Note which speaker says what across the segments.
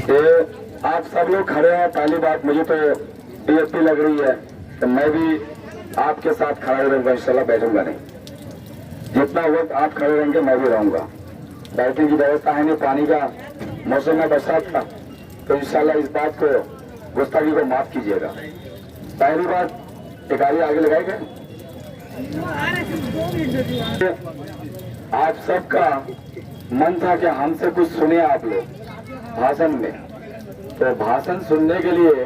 Speaker 1: ये आप सब लोग खड़े हैं। पहली बात मुझे तो बेइज्जती लग रही है तो मैं भी आपके साथ खड़ा रहूंगा, इंशाल्लाह बैठूंगा नहीं। जितना वक्त आप खड़े रहेंगे मैं भी रहूंगा। बैठने की व्यवस्था है नहीं, पानी का मौसम में बरसात था, तो इंशाल्लाह इस बात को गुस्ताखी को माफ कीजिएगा। पहली बात एक गाड़ी आगे लगाई गए। आप सबका मन था कि हमसे कुछ सुने आप लोग भाषण में, तो भाषण सुनने के लिए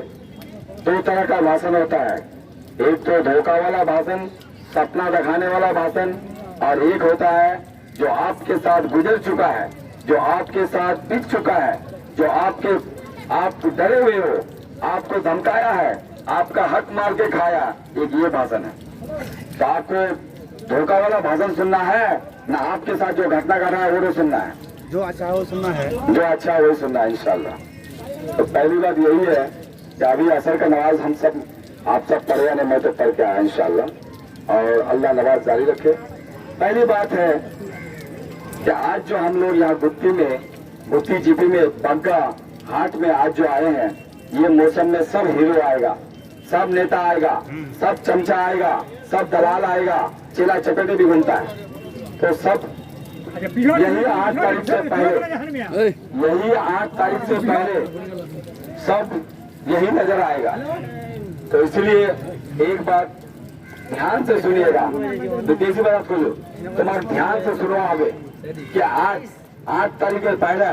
Speaker 1: दो तरह का भाषण होता है। एक तो धोखा वाला भाषण, सपना दिखाने वाला भाषण, और एक होता है जो आपके साथ गुजर चुका है, जो आपके साथ बीत चुका है, जो आप डरे हुए हो, आपको धमकाया है, आपका हक मार के खाया, एक ये भाषण है। तो आपको धोखा वाला भाषण सुनना है ना, आपके साथ जो घटना घटा है वो सुनना है?
Speaker 2: जो अच्छा है वो सुनना है,
Speaker 1: जो अच्छा है वो सुनना है इंशाल्लाह। तो पहली बात यही है कि अभी असर का नमाज हम सब आप सब पढ़े या नहीं, मैं तो पढ़ के आया इंशाल्लाह, और अल्लाह नमाज जारी रखे। पहली बात है कि आज जो हम लोग यहाँ गुत्ती जीपी में बग्गा हाट में आज जो आए हैं, ये मौसम में सब हीरो आएगा, सब नेता आएगा, सब चमचा आएगा, सब दलाल आएगा, चेला चपेटे भी घूमता है। तो सब यही 8 तारीख से पहले सब यही नजर आएगा। तो इसलिए एक बात ध्यान से सुनिएगा, तो तीसरी बात खोलो, तुम्हारे ध्यान से सुनो आगे कि आज 8 तारीख के पहले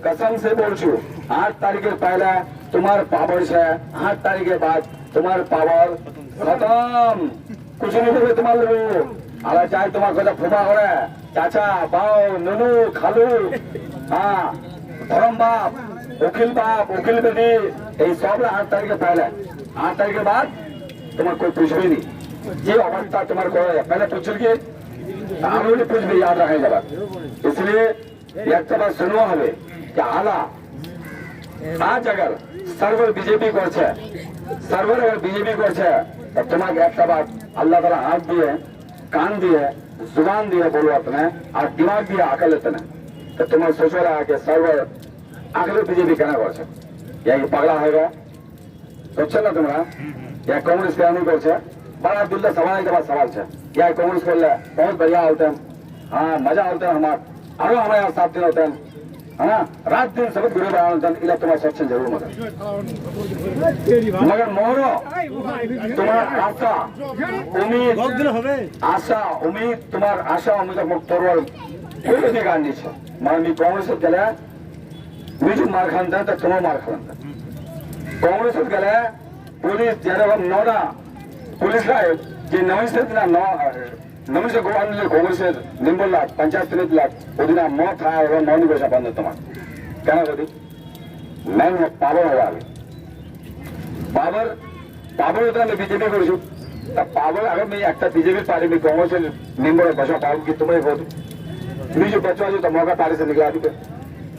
Speaker 1: कसम से बोल छू, 8 तारीख के पहले तुम्हारे पावर है, 8 तारीख के बाद तुम्हारे पावर खत्म, कुछ नहीं देवे तुम्हारे लोग। अगर चाहे तुम्हारा फुफा हो रहा है, चाचा बाओ ननू खालू, हाँ धर्म बाप उकिल बेटी, यही सब 8 तारीख के पहले। 8 तारीख के बाद तुम्हारे कोई पूछ भी नहीं, ये अवस्था तुम्हारे को पहले पूछ लिए आगे भी कुछ भी याद रखें जब। इसलिए एक बात सुनो हमें कि आला आज अगर सर्वर बीजेपी को सर्वर अगर बीजेपी को तो तुम्हारे एक बात अल्लाह ताला हाथ दिए, कान दिए, जुबान दिए बोलो अपने, और दिमाग दिया अकल इतने, तो तुम्हें सोचो रहा कि सर्वर अगले बीजेपी कहना कर या पगला है सोचे ना तुम्हारा या कांग्रेस कहनी कर बड़ा दिल से सवाल के बाद सवाल है या कांग्रेस बोल रहे बहुत बढ़िया होते हैं, हाँ मजा होते हैं हमारे, अरे हमारे यहाँ 7 दिन होते हैं, है ना, रात दिन सब गुरु बना होते हैं, इला तुम्हारा सच्चन जरूर मगर मोहरो तुम्हारा आशा उम्मीद तुम्हार आशा उम्मीद मुक्त कोई अधिकार नहीं है। मैं कांग्रेस गेले बीजू मार खान तर तुम्हें मार खान कांग्रेस गेले पुलिस जरा नौरा पुलिस जे नवीन से गोवान कांग्रेस निम्बल पंचायत दिन मौ था मौनी बसा बंद तुम्हारा क्या करी मैं पावर हवा पावर होता मैं बीजेपी कर पावर अगर मैं एक बीजेपी पार्टी में कांग्रेस निम्बल बसा पाऊँ कि तुम्हें बोल बीजू बचवा जो मौका पार्टी से निकला दी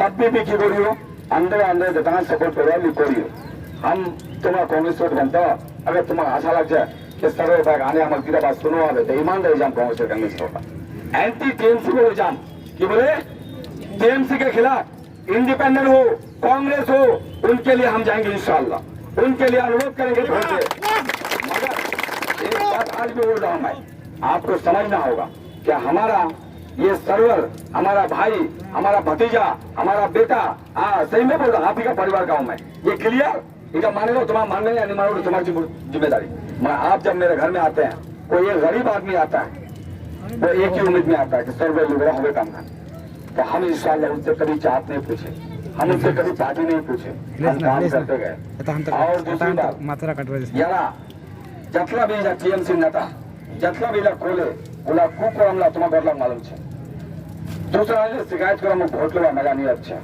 Speaker 1: तब भी की करियो अंदर जतना सपोर्ट करियो हम तुम्हारा कांग्रेस वोट बनता अगर तुम्हारा आशा लग जाए कि सर्वे बैग आने हमारे गिरा बात सुनो आवे तो ईमानदारी जाम कांग्रेस कांग्रेस होगा एंटी टीएमसी को जाम कि बोले टीएमसी के खिलाफ इंडिपेंडेंट हो कांग्रेस हो उनके लिए हम जाएंगे इंशाल्लाह, उनके लिए अनुरोध करेंगे वोट दे। मगर एक बात आज भी बोल रहा हूं मैं, आपको समझना होगा कि हमारा ये सर्वर हमारा भाई हमारा भतीजा हमारा बेटा, सही में बोल रहा आप ही का परिवार का हूं मैं, ये क्लियर इनका माने लो तुम्हारा मानने या नहीं मानो तुम्हारी जिम्मेदारी। मैं आप जब मेरे घर में आते हैं कोई एक गरीब आदमी आता है वो एक ही उम्मीद में आता है कि सर्वे लुगड़ा हुए काम का, तो हम इंशाल्लाह उनसे कभी चाहत नहीं पूछे, हम उनसे कभी पार्टी नहीं पूछे, हम काम करते गए। और दूसरी बात यारा जतला भी टीएमसी नेता जतला भी खोले बोला खूब हमला तुम्हारा घर मालूम है, दूसरा शिकायत करो वोट लेवा मजा नहीं अच्छा,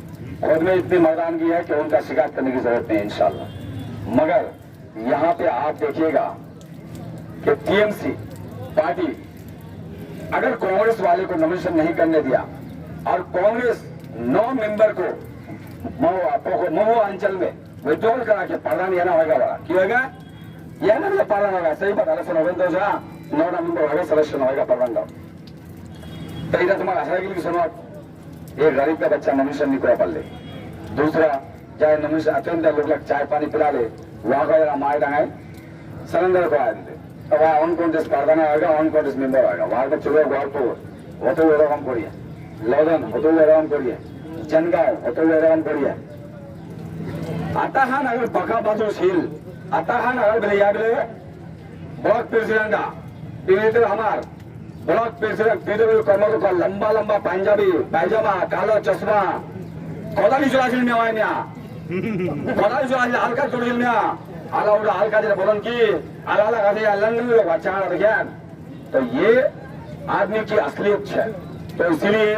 Speaker 1: खुद में इतनी मर्दानगी है कि उनका शिकायत करने की जरूरत नहीं इंशाल्लाह। मगर यहाँ पे आप देखिएगा कि टीएमसी पार्टी अगर कांग्रेस वाले को नॉमिनेशन नहीं करने दिया और कांग्रेस 9 मेंबर को महुआ अंचल में विड्रॉल करा के प्रधान ये ना होगा बड़ा क्यों होगा यह ना प्रधान होगा, सही बात इलेक्शन होगा तो 9 मेंबर होगा सिलेक्शन होगा प्रधान का, तो इधर तुम्हारा आशा की सुनो एक गरीब का बच्चा नॉमिनेशन नहीं करा पाले। दूसरा चाहे नमिश अत्यंत लोग चाय पानी पिला ले वहाँ का जरा माए डांगे सिलेंडर को आए तो वहाँ अनकॉन्टेस्ट पारदाना आएगा अनकॉन्टेस्ट मेंबर आएगा वहाँ का चुनाव गल्प होतो एरकम करिए लदन होतो एरकम करिए जनगांव होतो एरकम करिए आताहान अगर बका बाजू शील आताहान अगर बेले या बेले ब्लॉक प्रेसिडेंट इन्हें हमार ब्लॉक प्रेसिडेंट पीडब्ल्यू कर्मचारी का लंबा लंबा पंजाबी पैजामा काला चश्मा कोदाली चुरासिल में आए ना कोदाली चुरासिल हल्का चुरासिल में आला उड़ा हल्का जरा बोलन की आला आला का लंदन लोग अच्छा आ रहे हैं तो ये आदमी की असलियत है तो इसीलिए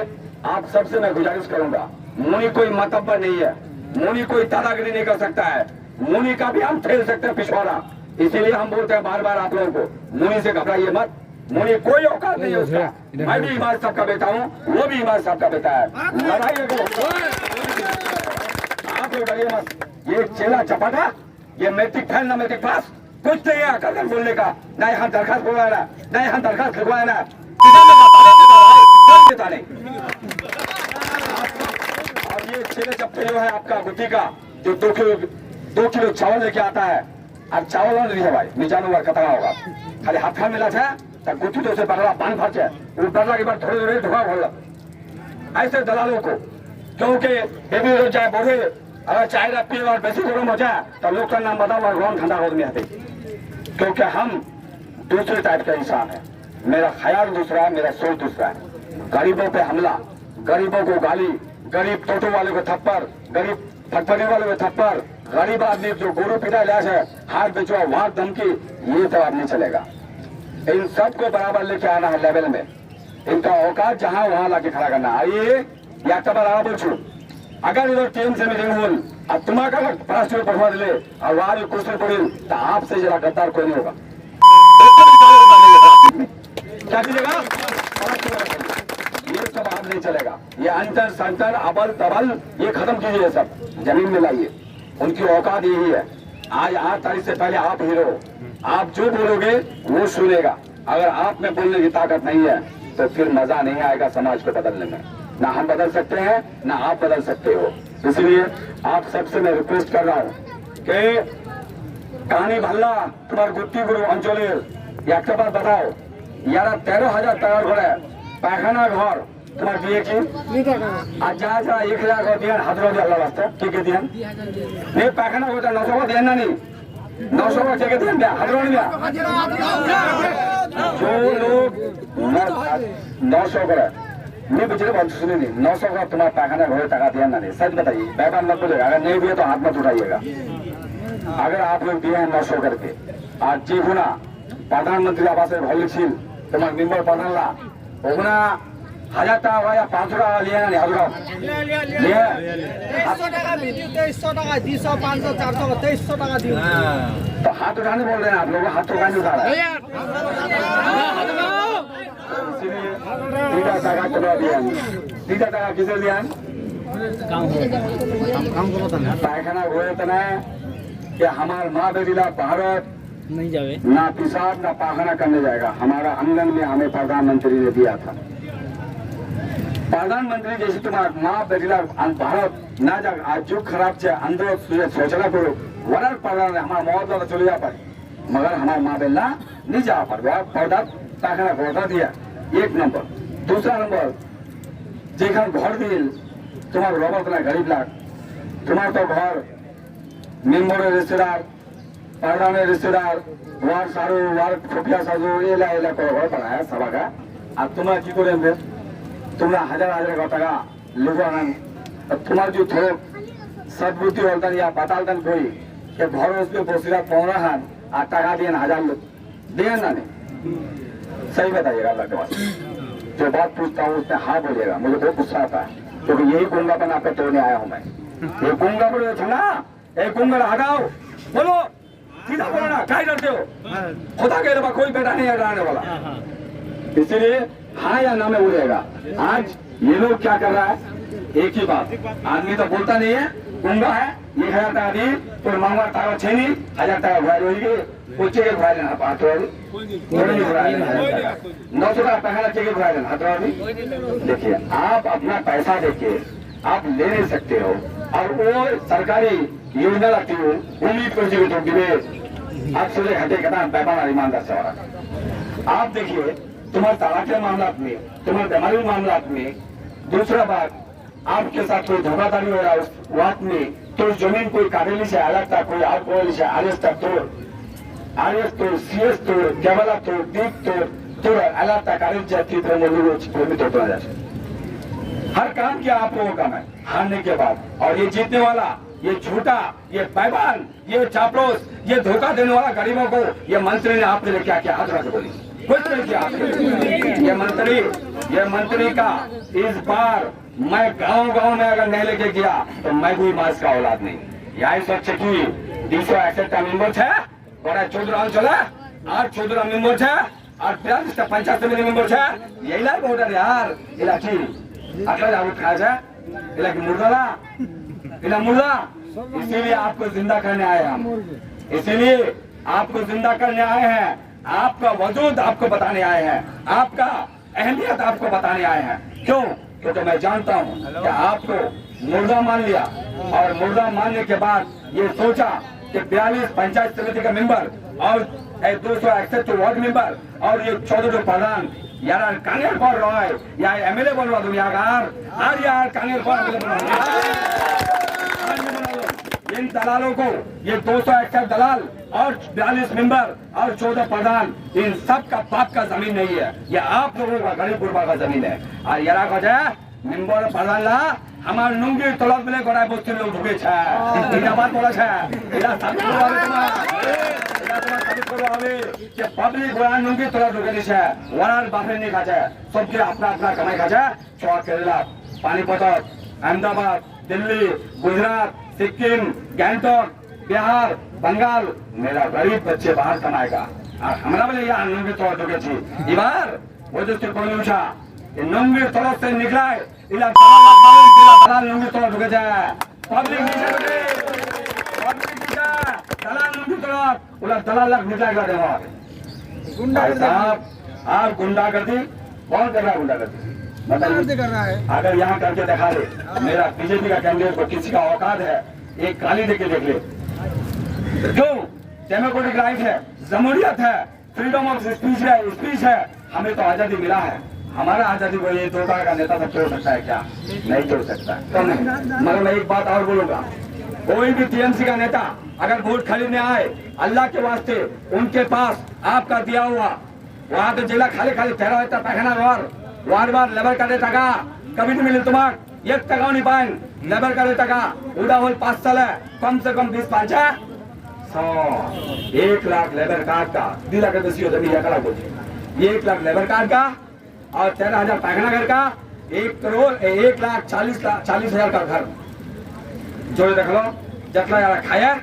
Speaker 1: आप सबसे मैं गुजारिश करूंगा मुनि कोई मतब्बर नहीं है मुनि कोई दादागिरी नहीं कर सकता है मुनि का भी हम खेल सकते हैं पिछवाड़ा इसीलिए हम बोलते हैं बार बार आप लोगों को मुनि से घबराइए मत मुनि कोई औकात नहीं है उसका मैं भी इमाम साहब का बेटा हूँ वो भी इमाम साहब का बेटा है लड़ाई आप लोग डरिए मत ये चेला चपाटा ये मैट्रिक फेल ना मैट्रिक पास कुछ नहीं है अकल बोलने का ना यहाँ दरखास्त बोलवाना ना यहाँ दरखास्त लिखवाना और ये चेले चप्पे जो है आपका गुटी का जो 2 किलो चावल लेके आता है और चावल नहीं है भाई निचानो बार खतरा होगा खाली हाथ खा मिला था तब गुटी तो उसे पकड़ा पान फर्च है वो पकड़ा के बाद थोड़े थोड़े धोखा भोल ऐसे दलालों को क्योंकि बेबी हो जाए बोले अगर चाय रख पिए और बेसी गर्म हो जाए तो लोग का नाम बताओ और ठंडा हो नहीं आते क्योंकि हम दूसरे टाइप का इंसान है मेरा ख्याल दूसरा है मेरा सोच दूसरा है गरीबों पे हमला गरीबों को गाली गरीब टोटो वाले को थप्पड़ गरीब फटफटी वाले को थप्पड़ गरीब आदमी जो गोरू पिटा इलाज है हाथ बेचवा वहां धमकी ये तो अब नहीं चलेगा इन सबको बराबर लेके आना है लेवल में इनका औकात जहां वहां लाके खड़ा करना आइए या बराबर बोल छू अगर इधर टीम से मीटिंग हो अब तुम्हारा राष्ट्रीय पढ़वा दिले और वहां भी क्वेश्चन पड़ी तो आपसे जरा गद्दार कोई नहीं होगा क्या कीजिएगा ये सब आप नहीं चलेगा ये अंतर संतर अबल तबल ये खत्म कीजिए सब जमीन में लाइए उनकी औकात यही है आज 8 तारीख से पहले आप हीरो आप जो बोलोगे वो सुनेगा अगर आप में बोलने की ताकत नहीं है तो फिर मजा नहीं आएगा समाज को बदलने में ना हम बदल सकते हैं ना आप बदल सकते हो इसलिए आप सबसे मैं रिक्वेस्ट कर रहा हूँ कि कहानी भल्ला तुम्हारे गुट्टी गुरु अंचलेर एक बार बताओ यारा 13,000 টাকা করে পায়খানা ঘর তোমার বিয়ে কি আর যা যা 1,000 করে দিয়েন হাজার আল্লাহ রাস্তা কে কে দিয়েন এই পায়খানা ঘরটা 900 করে দেন না নি 900 করে কে দিয়েন হাজার নিয়া जो लोग 900 করে मैं पिछले बात सुनी नहीं 900 का तुम्हारा पैखाना घोड़े टका दिया ना नहीं सच बताइए व्यापार मत बोलेगा अगर नहीं दिया तो हाथ मत उठाइएगा अगर आप लोग दिए हैं 900 करके आज जी गुना प्रधानमंत्री आवास घर लिखिल तुम्हारे मेम्बर प्रधानला ओगुना 1000 টাকা या 500 টাকা लिया ना नहीं हजार लिया 100 টাকা वीडियो 2300 টাকা 200 500 400 2300 টাকা दियो तो हाथ उठाने बोल रहे हैं आप लोग हाथ उठा नहीं उठा रहे इसीलिए 3 টাকা चला दिया 3 টাকা किसे दिया काम करो पायखाना घोड़े तना कि हमारे माँ बेटीला भारत नहीं जावे ना पेशाब ना पाखना करने जाएगा हमारा आंगन में हमें प्रधानमंत्री ने दिया था प्रधानमंत्री जैसे तुम्हारा माँ बेटीला भारत ना जा आज जो खराब से अंदर सोचना करो वरन प्रधान हमारा मौत वाला चले जा पाए मगर हमारा माँ बेला नहीं जा पर पौधा पाखना घोड़ा दिया 1 नंबर दूसरा नंबर जेखान घर दिल तुम्हारा रबत ना गरीब लाग तुम्हारा तो घर मेम्बर रिश्तेदार प्रधान रिश्तेदार वार्ड सारू वार्ड खुफिया साजू एला एला को घर बनाया सभा का अब तुम्हारा की करें फिर तुम्हारा हजार टाका लुभान तुम्हारा जो थोड़े सदबुद्धि होता या बतालतन कोई कि घर उसमें बसीरा 15 हान और टाका दिए 1000 लोग दिए ना नहीं सही बताइएगा अल्लाह के बाद जो बात पूछता हूँ उसमें हाँ बोलिएगा मुझे बहुत गुस्सा आता है क्योंकि यही गुंगापन आपका तोड़ने आया हूँ मैं ये गुंगा बोले था ना एक गुंगा हटाओ बोलो सीधा बोलो ना क्या डरते हो खुदा के अलावा कोई बेटा नहीं है डराने वाला इसीलिए हाँ या ना में बोलेगा आज ये लोग क्या कर रहा है एक ही बात आदमी तो बोलता नहीं है गुंगा है 1000 টাকা दी तो मांगा टाका छेनी 1000 টাকা घुराई होगी उच्चे के घुराई लेना हाथ वाली 900 টাকা पहला चेक घुराई लेना हाथ वाली देखिए आप अपना पैसा देखिए आप ले नहीं सकते हो और वो सरकारी योजना लगती हूँ उम्मीद कर जी तो दिवे आप सोचे हटे कहता पैमाना ईमानदार से और आप देखिए तुम्हारे तलाक के मामला में, तुम्हारे बीमारी मामला में, दूसरा बात आपके साथ कोई धोखाधड़ी हो रहा है उस वक्त में, तो जमीन कोई कारेली से अलग था, कोई आर से आरएस तक तोड़, आरएस तोड़, सीएस तोड़, केवला तोड़, दीप तोड़ अलग तक कारेल जाती तरह निर्मित होता जाए। हर काम किया आप लोगों का मैं हारने के बाद, और ये जीतने वाला, ये झूठा, ये पैबान, ये चापलूस, ये धोखा देने वाला गरीबों को ये मंत्री ने आपने लिए क्या किया? हाथ रख बोली कुछ नहीं किया। ये मंत्री का इस बार मैं गांव में अगर नहीं लेके गया तो मैं कोई मास का औलाद नहीं। यही सोचे कि 261 मेंबर है, बड़ा 14 अंचल है, 8 14 मेंबर है और 42 पंचायत समिति मेंबर है। यही लाइक वोटर यार इलाकी अकल आउट खा जाए इलाकी मुर्दा इला मुर्दा। इसीलिए आपको जिंदा करने आए हम, इसीलिए आपको जिंदा करने आए हैं, आपका वजूद आपको बताने आए हैं, आपका अहमियत आपको बताने आए हैं। क्यों? क्योंकि मैं जानता हूं कि आपको मुर्दा मान लिया और मुर्दा मानने के बाद ये सोचा कि 42 पंचायत समिति का मेंबर और 261 वार्ड मेंबर और ये 14 जो प्रधान यार कांगेर पर रॉय या एमएलए बनवा दूं यार कांगेर पर इन दलालों को, ये 261 दलाल और 42 मेंबर और 14 प्रधान, इन सब का बाप का जमीन नहीं है, ये आप लोगों का गरीब गुरबा का जमीन है। और यारा कहे मेंबर प्रधान ला हमार नुंगी तलब मिले गड़ाई बस्ती लोग ढुके छे इना बात बोला छे इला साबित करवावे तुम्हारा साबित करवावे कि पब्लिक गोया नुंगी तलब ढुके छे वरार बापरे नहीं खाचे, सबके अपना कमाई खाचे। चौक केरला, पानीपत, अहमदाबाद, दिल्ली, गुजरात, सिक्किम, गैंगटॉक, बिहार, बंगाल, मेरा गरीब बच्चे बाहर कमाएगा और हमारा बोले यहाँ नंगे तौर ढुके छी इबार वो जो कोई उठा नंगे तौर से निकला इला दलाल नंगे तौर ढुके जाए पब्लिक दलाल नंगे तौर उला दलाल लग निकला कर देवा साहब। आप गुंडागर्दी कौन कर रहा है? गुंडागर्दी मतलब कर रहा है। अगर यहाँ करके दिखा ले मेरा बीजेपी का कैंडिडेट को किसी का औकात है एक गाली देके देख ले। क्यों? डेमोक्रेटिक राइट है, जमहूरियत है, फ्रीडम ऑफ स्पीच है, हमें तो आजादी मिला है। हमारा आजादी को ये धोखा का नेता सब तोड़ सकता है क्या? नहीं तोड़ सकता तो नहीं। मगर मैं एक बात और बोलूंगा, कोई भी टीएमसी का नेता अगर वोट खरीदने आए अल्लाह के वास्ते उनके पास आपका दिया हुआ वहां तो जिला खाली ठहरा होता पैखाना वार लेबर का टका कभी नहीं मिले तुम्हारे एक टका नहीं पाए लेबर का टका उड़ा होल 5 साल है कम से कम 20 1 लाख लेबर कार्ड का 2 लाख बेसी होता है 1 लाख लेबर कार्ड का और 13,000 पैखाना घर का 1,40,40,000 का घर जोड़े देख लो जतला यार खाया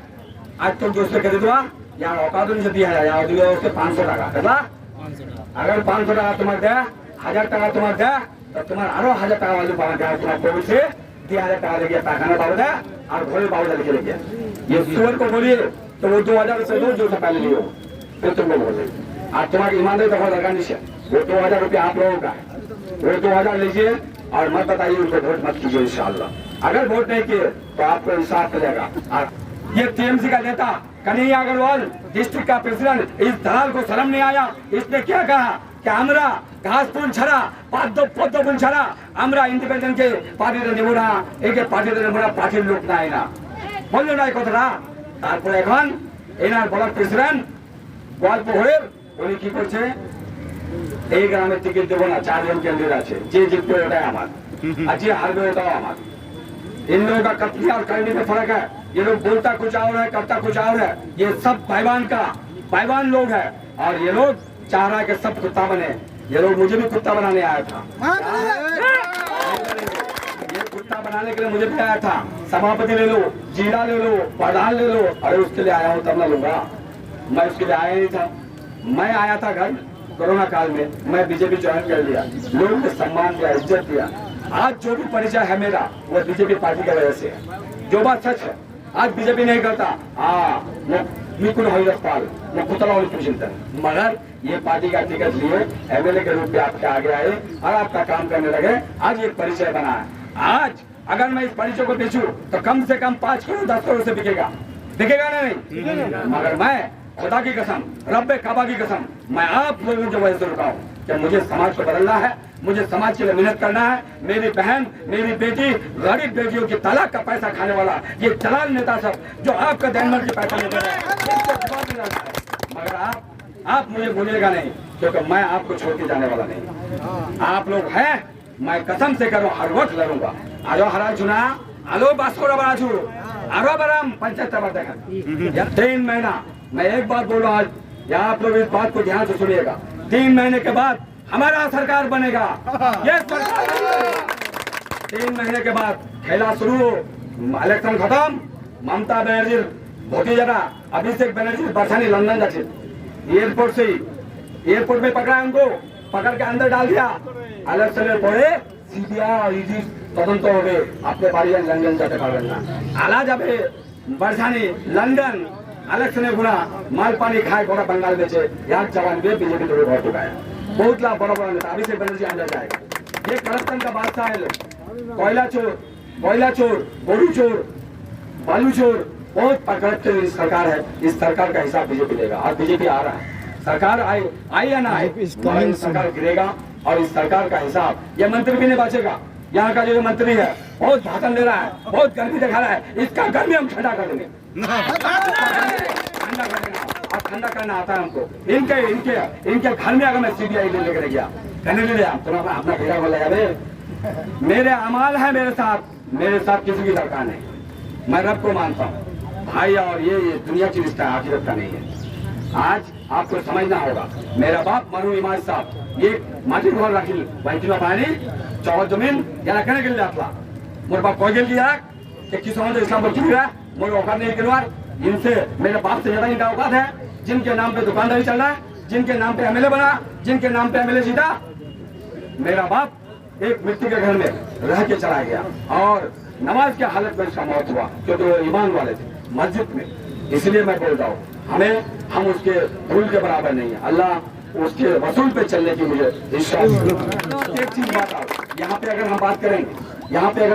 Speaker 1: आज तुम दोस्तों कह दो यार औकात नहीं दिया है यार दिया उसके 500 टका कितना अगर 500 टका तुम्हारे दे 1000 टका तुम्हारे दे तो तुम्हारे आरो 1000 टका वाले पाना क्या तुम्हारे कोविड से 3,000 टका लेके पैखाना बाबू दे और घोड़े बाबू लेके लेके ये सुअर को बोलिए तो वो 2,000 रुपये दो जो पहले लियो फिर तुमको बोले आज तुम्हारी ईमानदारी तो दरकार नहीं है वो 2,000 रुपये आप लोगों का वो 2,000 लीजिए और मत बताइए उनको वोट मत कीजिए इंशाल्लाह। अगर वोट नहीं किए तो आपको इंसाफ मिलेगा। ये टीएमसी का नेता कन्हैया अग्रवाल डिस्ट्रिक्ट का प्रेसिडेंट इस दलाल को शर्म नहीं आया। इसने क्या कहा कि हमरा घास पुल छड़ा पद्म पुल छड़ा हमरा इंडिपेंडेंट के पार्टी निमुना एक पार्टी निमुना पार्टी लोक ना आईना बोलो ना कथा তারপরে এখন এনার ব্লক প্রেসিডেন্ট গোয়ালপুরের উনি কি করছে এই গ্রামের টিকিট দেবো না 4 জন ক্যান্ডিডেট আছে যে জিতবে ওটাই আমার আর যে হারবে ওটাও আমার। इन लोगों का कथनी और करने में फर्क है। ये लोग बोलता कुछ और है करता कुछ और है। ये सब पैबान लोग है और ये लोग चाह रहा है कि सब कुत्ता बने। ये लोग मुझे भी कुत्ता बनाने आया था ये कुत्ता बनाने के लिए मुझे भी आया था। सभापति ले लो जिला ले लो प्रधान ले लो अरे उसके लिए आया हूँ तब ना लूंगा मैं उसके लिए आया नहीं था। मैं आया था घर कोरोना काल में मैं बीजेपी ज्वाइन कर लिया लोगों ने सम्मान दिया इज्जत दिया। आज जो भी परिचय है मेरा वो बीजेपी पार्टी की वजह से है। जो बात सच है आज बीजेपी नहीं करता चिंतन मगर ये पार्टी का टिकट लिए एमएलए के रूप में आपके आगे आए और आपका काम करने लगे। आज एक परिचय बना है। आज अगर मैं इस परिचय को बेचूं तो कम से कम 5 करोड़ 10 करोड़ से बिकेगा, बिकेगा ना नहीं? मगर मैं खुदा की कसम, रब्बे काबा की कसम, मैं आप लोगों की वजह से रुका हूँ कि मुझे समाज को बदलना है, मुझे समाज के लिए मेहनत करना है। मेरी बहन, मेरी बेटी, गरीब बेटियों की तलाक का पैसा खाने वाला ये दलाल नेता सब जो आपका डेनमार्क के पैसा लेते हैं, मगर आप मुझे भूलिएगा नहीं, क्योंकि मैं आपको छोड़ के जाने वाला नहीं। आप लोग हैं, मैं कसम से करूं हर वक्त लड़ूंगा। आलो हरा चुना, आलो बास्कोरा बड़ा छू, आरो बराम पंचायत तब देखा। 3 महीना मैं एक बात बोल रहा हूँ आज, या आप लोग इस बात को ध्यान से सुनिएगा। 3 महीने के बाद हमारा सरकार बनेगा। ये सरकार 3 महीने के बाद खेला शुरू हो, इलेक्शन खत्म, ममता बनर्जी भोटी जरा, अभिषेक बनर्जी बरसानी लंदन जाते, एयरपोर्ट में पकड़ा, उनको पकड़ के अंदर डाल दिया। इलेक्शन पड़े, सीबीआई और ईडी तदंत हो गए, अपने बाड़ी लंदन जाते पकड़ना आला जाबे बरसानी लंदन इलेक्शन गुना माल पानी खाए गोड़ा बंगाल में यहाँ जवान भी बीजेपी थोड़ी बहुत चुका है। बहुत लाभ बड़ा बड़ा नेता अभिषेक बनर्जी अंदर जाएगा। ये करप्शन का बादशाह है लोग, कोयला चोर, गोरू चोर, बालू चोर, बहुत करप्ट सरकार है। इस सरकार का हिसाब बीजेपी लेगा और बीजेपी आ रहा है। सरकार आई या ना आए, सरकार गिरेगा और इस सरकार का हिसाब ये मंत्री भी नहीं बचेगा। यहाँ का जो मंत्री है बहुत भाषण ले रहा है, बहुत गर्मी दिखा रहा है, इसका गर्मी हम ठंडा कर देंगे, ठंडा कर देंगे। और ठंडा करना आता है हमको। इनके घर में अगर मैं सीबीआई लेकर गया कहने ले तुम अपना फेरा को लगा, मेरे अमाल है मेरे साथ किसी की दरकार नहीं। मैं रब को मानता हूँ भाई, और ये दुनिया की रिश्ता आखिरत का नहीं है। आज आपको समझना होगा, मेरा बाप मरू इमाज साहब ये माटी घर राखिल वैंकिला पानी चौहद जमीन या रखने के लिए आपला मोर बाप कोई गेल किया कि किस समझ इस्लाम पर क्यों रहा मोर औकात नहीं करवार। इनसे मेरे बाप से ज्यादा इनका औकात है, जिनके नाम पे दुकानदारी चल रहा है, जिनके नाम पे एमएलए बना, जिनके नाम पे एमएलए जीता। मेरा बाप एक मिट्टी के घर में रह के चला गया और नमाज के हालत में उसका मौत हुआ, क्योंकि वो ईमान वाले थे मस्जिद में। इसलिए मैं बोल रहा हूँ, हम उसके भूल के बराबर नहीं है। अल्लाह उसके वसूल पे चलने की मुझे इंशाअल्लाह। एक चीज बात आओ, यहाँ पे अगर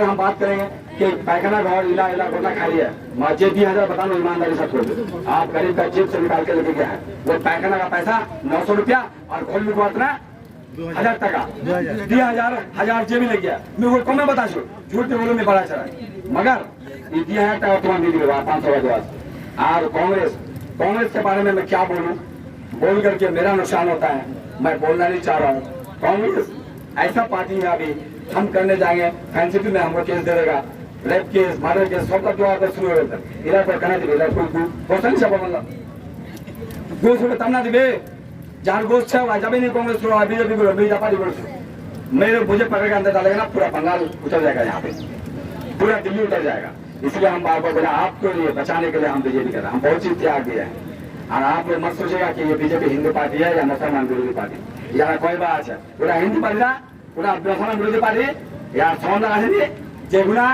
Speaker 1: हम बात करेंगे कि पैखाना घर इला गोला खाली है, मैं जेब 20,000 बता लो ईमानदारी से छोड़ दो। आप गरीब का जेब से निकाल के लेके गया है, वो पैखाना का पैसा 900 रुपया और घोल में कितना 1000 टका 20,000 जेब लग गया। मैं वो कम में बता झूठ के बोलो में बड़ा चला, मगर 20,000 टका तुम्हारा दे दिया 500 और कांग्रेस के बारे में मैं क्या बोलूं, बोल करके मेरा नुकसान होता है, मैं बोलना नहीं चाह रहा हूँ। कांग्रेस ऐसा पार्टी है, अभी हम करने जाएंगे फैंसिटी में हमको केस दे देगा, रेप केस, मर्डर केस, सब का जो शुरू हो गया इला पर कहना दिए क्वेश्चन सब मतलब गोस तब ना दिए जहाँ गोस है वहाँ नहीं कांग्रेस बीजेपी को बीजेपी बोल मेरे मुझे पकड़ के अंदर डालेगा ना, पूरा बंगाल उतर जाएगा, यहाँ पे पूरा दिल्ली उतर जाएगा। इसलिए हम बार बार बोला आपके लिए बचाने के लिए हम बीजेपी कर रहे हैं, हम बहुत चीज त्याग दिया है। और आप लोग मत सोचेगा कि ये बीजेपी हिंदू पार्टी है या मुसलमान विरोधी पार्टी, यहाँ कोई बात है पूरा हिंदू पार्टी पूरा मुसलमान विरोधी पार्टी यार सौंदा है जेगुना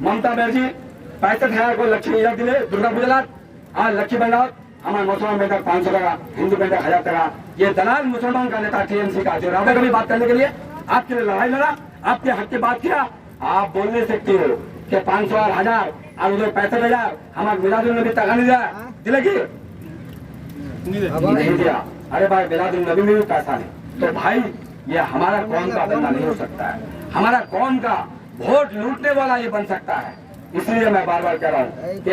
Speaker 1: ममता बनर्जी 65,000 को लक्ष्मी इजा दिले दुर्गा पूजा और लक्ष्मी भंडार हमारे मुसलमान बेटा 500 टका, हिंदू बेटा 1000 टका। ये दलाल मुसलमान का नेता टीएमसी का जो राधा कभी बात करने के लिए आपके लिए लड़ाई लड़ा, आपके हक की बात किया, आप बोल नहीं सकते हो कि 500 और 1000 और उधर 65,000 हमारे मिलादुल नबी तक नहीं दिया नहीं दिया। अरे भाई मिलादुल नबी में भी पैसा नहीं, तो भाई ये हमारा कौम का बंदा नहीं हो सकता है, हमारा कौम का वोट लूटने वाला ये बन सकता है। इसलिए मैं बार बार कह रहा हूँ कि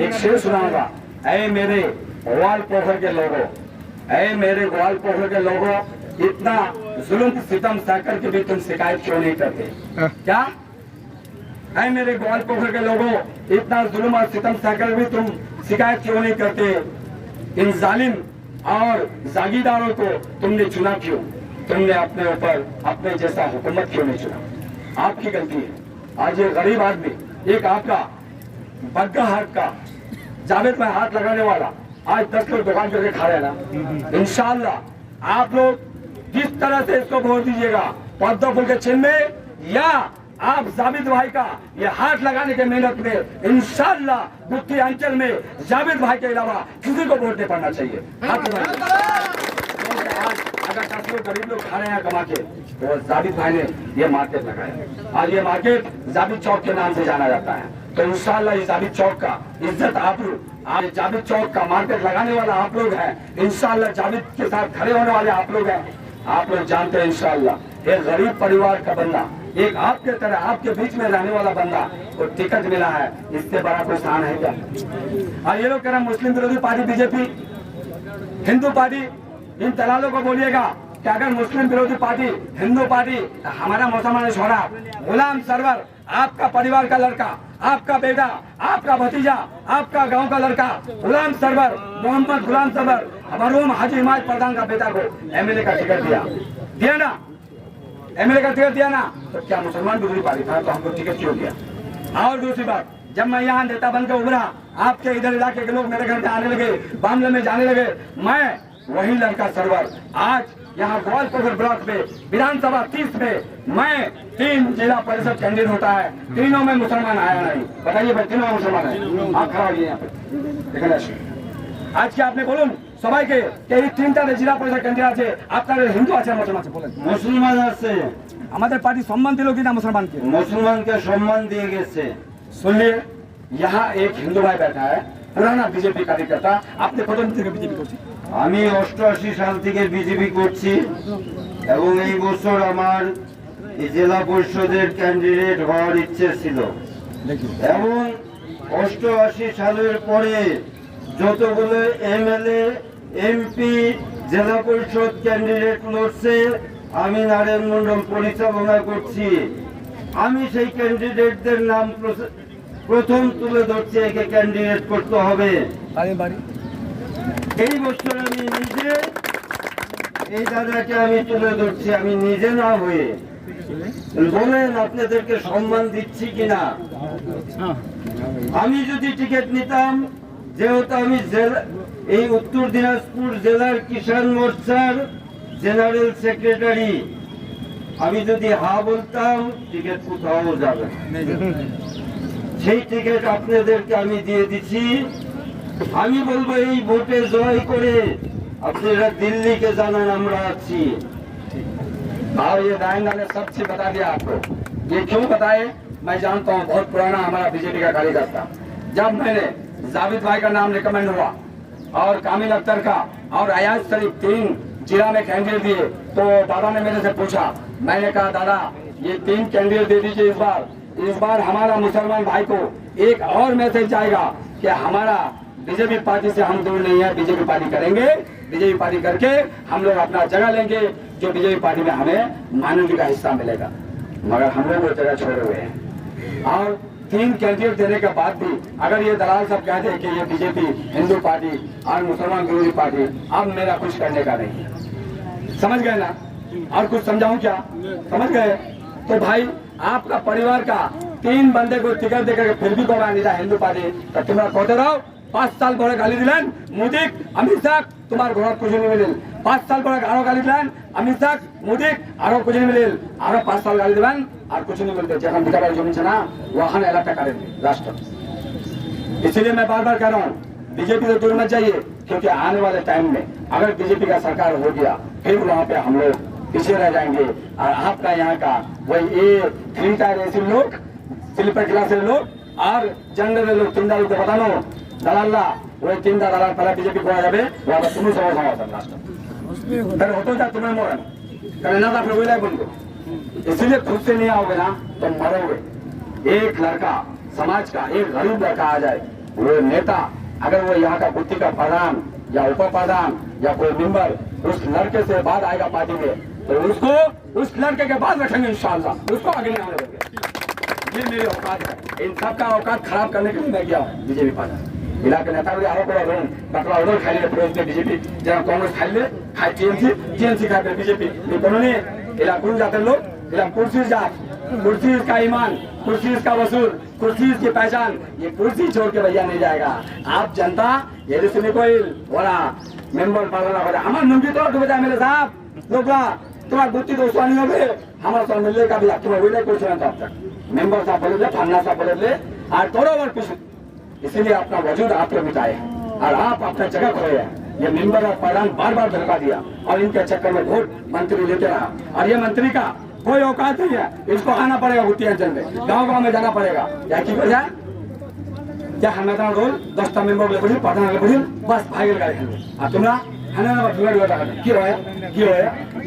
Speaker 1: एक शेर सुनाऊंगा, ऐ मेरे ग्वाल पोखर के लोगों, ऐ मेरे ग्वाल पोखर के लोगों, इतना जुल्म सितम सहकर के भी तुम शिकायत क्यों नहीं करते? क्या ऐ मेरे ग्वाल पोखर के लोगों, इतना जुल्म और सितम सहकर भी तुम शिकायत क्यों नहीं करते? इन जालिम और जागीरदारों को तुमने चुना क्यों? तुमने अपने ऊपर अपने जैसा हुकूमत क्यों नहीं चुना? आपकी गलती है। आज ये गरीब आदमी, एक आपका बग्गा हाथ का जावेद में हाथ लगाने वाला आज 10 लोग दुकान करके खा रहे हैं ना। इंशाअल्लाह आप लोग जिस तरह से इसको वोट दीजिएगा पद्म फूल के चिन्ह में, या आप जावेद भाई का ये हाथ लगाने के मेहनत में, इंशाअल्लाह गुत्ती अंचल में जावेद भाई के अलावा किसी को वोट नहीं पड़ना चाहिए। हाथ लगाइए। अगर जो गरीब लोग खा रहे हैं कमा के, तो जाबिद भाई ने ये मार्केट लगाया और ये मार्केट जाबिद चौक के नाम से जाना जाता है। तो इंशाल्लाह ये जाबिद चौक का इज्जत आप जाबिद चौक का मार्केट लगाने वाला आप लोग हैं, इंशाल्लाह जाबिद के साथ खड़े होने वाले आप लोग हैं। आप लोग जानते हैं इंशाल्लाह एक गरीब परिवार का बंदा, एक आपके तरह आपके बीच में रहने वाला बंदा को टिकट मिला है, इससे बड़ा कोई स्थान है क्या? और ये लोग कह रहे हैं मुस्लिम विरोधी पार्टी बीजेपी, हिंदू पार्टी, इन दलालों को बोलिएगा कि अगर मुस्लिम विरोधी पार्टी, हिंदू पार्टी, हमारा मुसलमान छोड़ा गुलाम सरवर, आपका परिवार का लड़का, आपका बेटा, आपका भतीजा, आपका गांव का लड़का गुलाम सरवर, मोहम्मद गुलाम सरवर, मरहूम हाजी हिमायत प्रधान का बेटा को एमएलए का टिकट दिया ना, एमएलए का टिकट दिया ना, तो क्या मुसलमान विरोधी पार्टी था तो हमको टिकट क्यों दिया? और दूसरी बात, जब मैं यहाँ नेता बनकर उभरा, आपके इधर इलाके के लोग मेरे घर पे आने लगे, मामले में जाने लगे, मैं वही लड़का सरवर आज यहाँ ग्वालपुर ब्लॉक में विधानसभा 30 में मैं 3 जिला परिषद कैंडिडेट होता है, तीनों में मुसलमान आया नहीं। बताइए भाई, तीनों में मुसलमान है, आप खड़ा होइए यहाँ पे देखिए। आज के आपने बोलून सबाई के এই তিনটা জেলা পরিষদ কেন্দ্র আছে, আপনাদের হিন্দু আছে মুসলমান আছে? বলেন।
Speaker 2: মুসলমান আছে।
Speaker 1: আমাদের পার্টি সম্মান দিল কিনা মুসলমানকে?
Speaker 2: মুসলমানকে সম্মান দিয়ে গেছে।
Speaker 1: सुनिए, यहाँ एक हिंदू भाई बैठा है, पुराना बीजेपी कार्यकर्ता। आपने कतदिन থেকে বিজেপি করছেন?
Speaker 2: আমি 88 সাল থেকে বিজেপি করছি এবং এই বছর আমার এই জেলা পরিষদের ক্যান্ডিডেট হওয়ার ইচ্ছে ছিল এবং 88 সালের পরে যতগুলো এমএলএ এমপি জেলা পরিষদ ক্যান্ডিডেট লড়ছে আমি নারায়ণ মণ্ডল পরিচালনা করছি। আমি সেই ক্যান্ডিডেটদের নাম প্রথম তুলে ধরছি, একে ক্যান্ডিডেট করতে হবে। এই বছর আমি নিজে এই দাদাকে আমি তুলে ধরছি, আমি নিজে না হয়ে। বলেন আপনাদেরকে সম্মান দিচ্ছি কিনা? আমি যদি টিকিট নিতাম, যেহেতু আমি এই উত্তর দিনাজপুর জেলার কিষাণ মোর্চার জেনারেল সেক্রেটারি, আমি যদি হা বলতাম টিকিট কোথাও যাবে, সেই টিকিট আপনাদেরকে আমি দিয়ে দিচ্ছি। আমি বলবো এই ভোটে জয় করে আপনারা দিল্লিকে জানান আমরা আছি।
Speaker 1: और ये रायंगा ने सब चीज बता दिया आपको। ये क्यों बताए मैं जानता हूँ, बहुत पुराना हमारा बीजेपी का कार्यकर्ता। जब मैंने जाबिद भाई का नाम रिकमेंड हुआ और कामिल अख्तर का और अयाज शरीफ 3 जिला में कैंडिडेट दिए, तो दादा ने मेरे से पूछा, मैंने कहा दादा ये 3 कैंडिडेट दे दीजिए इस बार हमारा मुसलमान भाई को एक और मैसेज जाएगा कि हमारा बीजेपी पार्टी से हम दूर नहीं है, बीजेपी पार्टी करेंगे, बीजेपी पार्टी करके हम लोग अपना जगह लेंगे, जो बीजेपी पार्टी में हमें माननीय का हिस्सा मिलेगा। मगर हम लोग वो जगह छोड़े हुए हैं और 3 कैंडिडेट देने के बाद भी अगर ये दलाल सब कहते हैं कि ये बीजेपी हिंदू पार्टी और मुसलमान विरोधी पार्टी, अब मेरा कुछ करने का नहीं है। समझ गए ना? और कुछ समझाऊं क्या? समझ गए? तो भाई आपका परिवार का 3 बंदे को टिकट देकर फिर भी कौन नहीं था हिंदू पार्टी, तो तुम्हारा कहते रहो 5 साल পরে গালি দিলেন মোদিক অমিত শাহ, তোমার ঘর কুछ नहीं मिलिल। 5 साल পরে আরো গালি দিলেন অমিত শাহ মোদিক, আরো कुछ नहीं मिलिल। আরো 5 साल গালি দিবেন আর कुछ नहीं मिलते। যেখান বিকাবার জমি ছিল না ওখানে এলাকা করেন রাষ্ট্র। इसलिए मैं बार बार कह रहा हूँ बीजेपी से दूर मत जाइए, क्योंकि आने वाले टाइम में अगर बीजेपी का सरकार हो गया फिर वहाँ पे हम लोग पीछे रह जाएंगे। और आपका यहाँ का वही 3 टायर एसी लोग, स्लीपर क्लास लोग और जनरल लोग 3 लोग बतानो দালাল্লা, ওই 3টা দালাল পালা বিজেপি করা যাবে, ওরা কোনো সমস্যা হবে না। তাহলে হতো যা तुम्हें मरन তাহলে ना आप लोग लाए बंदो, इसलिए खुद से नहीं आओगे ना तो मरोगे। एक लड़का समाज का एक गरीब लड़का आ जाए, वो नेता अगर वो यहाँ का बुद्धि का प्रधान या उप प्रधान या कोई मेंबर उस लड़के से बाद आएगा पार्टी में, तो उसको उस लड़के के बाद रखेंगे इंशाल्लाह, उसको आगे नहीं आने देंगे। ये मेरी औकात है, इन सबका औकात खराब करने के लिए मैं गया हूँ बीजेपी पार्टी इलाके नेताগুলি আরো করে ধরুন বাকলা ওদের খাইলে প্রয়োজনে বিজেপি, যারা কংগ্রেস খাইলে খাই টিএমসি খাবে বিজেপি। ये दोनों ने इलाकों जाते लोग इला कुर्सी जात, कुर्सी का ईमान, कुर्सी का वसूल, कुर्सी की पहचान, ये कुर्सी छोड़ के भैया नहीं जाएगा। आप जनता ये सुनी कोई बोला मेंबर पालना करे हमारे नंगी तो डूबे जाए मेरे साहब लोग तुम्हारा गुत्ती तो स्वानी हो गए हमारा सब मिलने का भी तुम्हें वही नहीं कुछ नहीं तब तक मेंबर साहब बोले फन्ना साहब बोले और थोड़ा और कुछ। इसीलिए अपना वजूद आप लोग मिटाए और आप अपना जगह खोए हैं। ये मेंबर और प्रधान बार बार धोखा दिया और इनके चक्कर में वोट मंत्री लेते रहा। और ये मंत्री का कोई औकात नहीं है, इसको आना पड़ेगा गुत्ती अंचल में, गाँव में जाना पड़ेगा। या की वजह क्या हमें रोल 10टा मेंबर ले प्रधान ले बस भाई लगा तुम्हारा